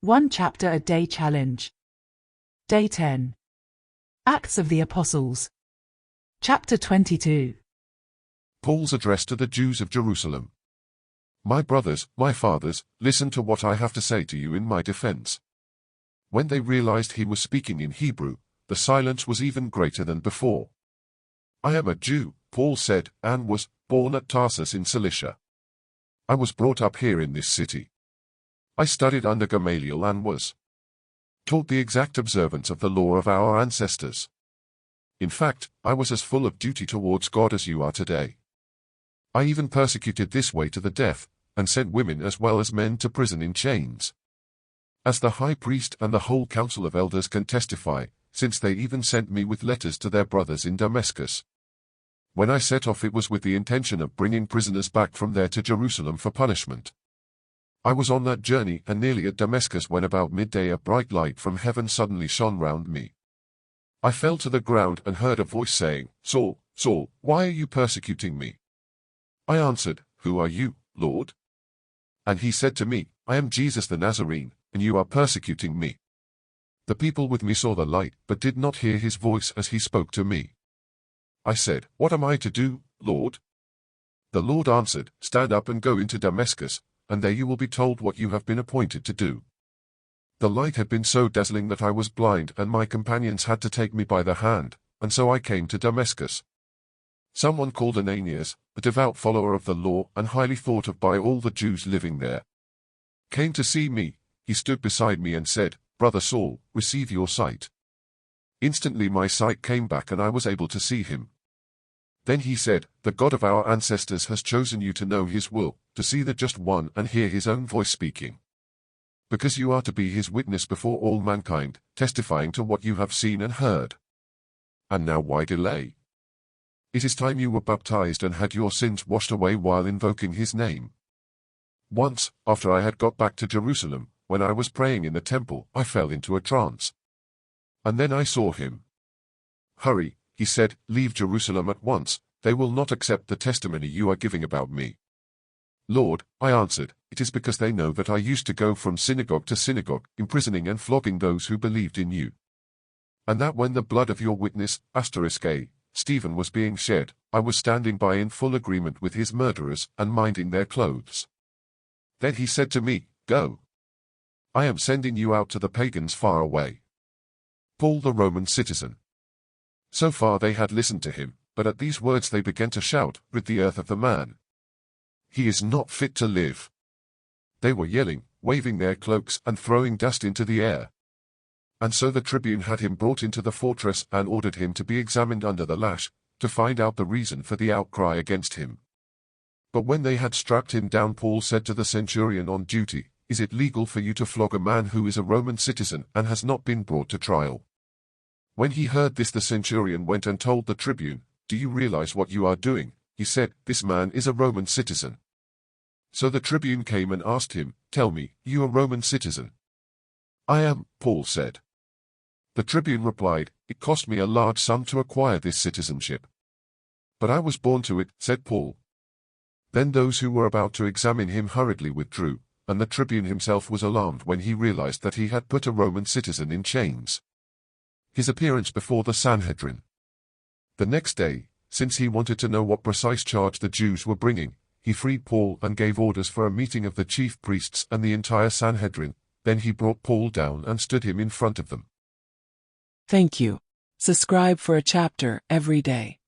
One Chapter a Day Challenge. Day 10. Acts of the Apostles. Chapter 22. Paul's address to the Jews of Jerusalem. My brothers, my fathers, listen to what I have to say to you in my defense. When they realized he was speaking in Hebrew, the silence was even greater than before. I am a Jew, Paul said, and was born at Tarsus in Cilicia. I was brought up here in this city. I studied under Gamaliel and was taught the exact observance of the law of our ancestors. In fact, I was as full of duty towards God as you are today. I even persecuted this way to the death, and sent women as well as men to prison in chains. As the high priest and the whole council of elders can testify, since they even sent me with letters to their brothers in Damascus. When I set off, it was with the intention of bringing prisoners back from there to Jerusalem for punishment. I was on that journey and nearly at Damascus when about midday a bright light from heaven suddenly shone round me. I fell to the ground and heard a voice saying, "Saul, Saul, why are you persecuting me?" I answered, "Who are you, Lord?" And he said to me, "I am Jesus the Nazarene, and you are persecuting me." The people with me saw the light, but did not hear his voice as he spoke to me. I said, "What am I to do, Lord?" The Lord answered, "Stand up and go into Damascus, and there you will be told what you have been appointed to do." The light had been so dazzling that I was blind, and my companions had to take me by the hand, and so I came to Damascus. Someone called Ananias, a devout follower of the law and highly thought of by all the Jews living there, came to see me. He stood beside me and said, "Brother Saul, receive your sight." Instantly my sight came back and I was able to see him. Then he said, "The God of our ancestors has chosen you to know his will, to see the just one and hear his own voice speaking. Because you are to be his witness before all mankind, testifying to what you have seen and heard. And now why delay? It is time you were baptized and had your sins washed away while invoking his name." Once, after I had got back to Jerusalem, when I was praying in the temple, I fell into a trance. And then I saw him. "Hurry," he said, "leave Jerusalem at once, they will not accept the testimony you are giving about me." "Lord," I answered, "it is because they know that I used to go from synagogue to synagogue, imprisoning and flogging those who believed in you. And that when the blood of your witness, Stephen, was being shed, I was standing by in full agreement with his murderers and minding their clothes." Then he said to me, "Go. I am sending you out to the pagans far away." Paul the Roman citizen. So far they had listened to him, but at these words they began to shout, "Rid the earth of the man. He is not fit to live." They were yelling, waving their cloaks and throwing dust into the air. And so the tribune had him brought into the fortress and ordered him to be examined under the lash, to find out the reason for the outcry against him. But when they had strapped him down, Paul said to the centurion on duty, "Is it legal for you to flog a man who is a Roman citizen and has not been brought to trial?" When he heard this, the centurion went and told the tribune, "Do you realize what you are doing?" He said, "This man is a Roman citizen." So the tribune came and asked him, "Tell me, you a Roman citizen?" "I am," Paul said. The tribune replied, "It cost me a large sum to acquire this citizenship. But I was born to it," said Paul. Then those who were about to examine him hurriedly withdrew, and the tribune himself was alarmed when he realized that he had put a Roman citizen in chains. His appearance before the Sanhedrin. The next day, since he wanted to know what precise charge the Jews were bringing, he freed Paul and gave orders for a meeting of the chief priests and the entire Sanhedrin. Then he brought Paul down and stood him in front of them. Thank you. Subscribe for a chapter every day.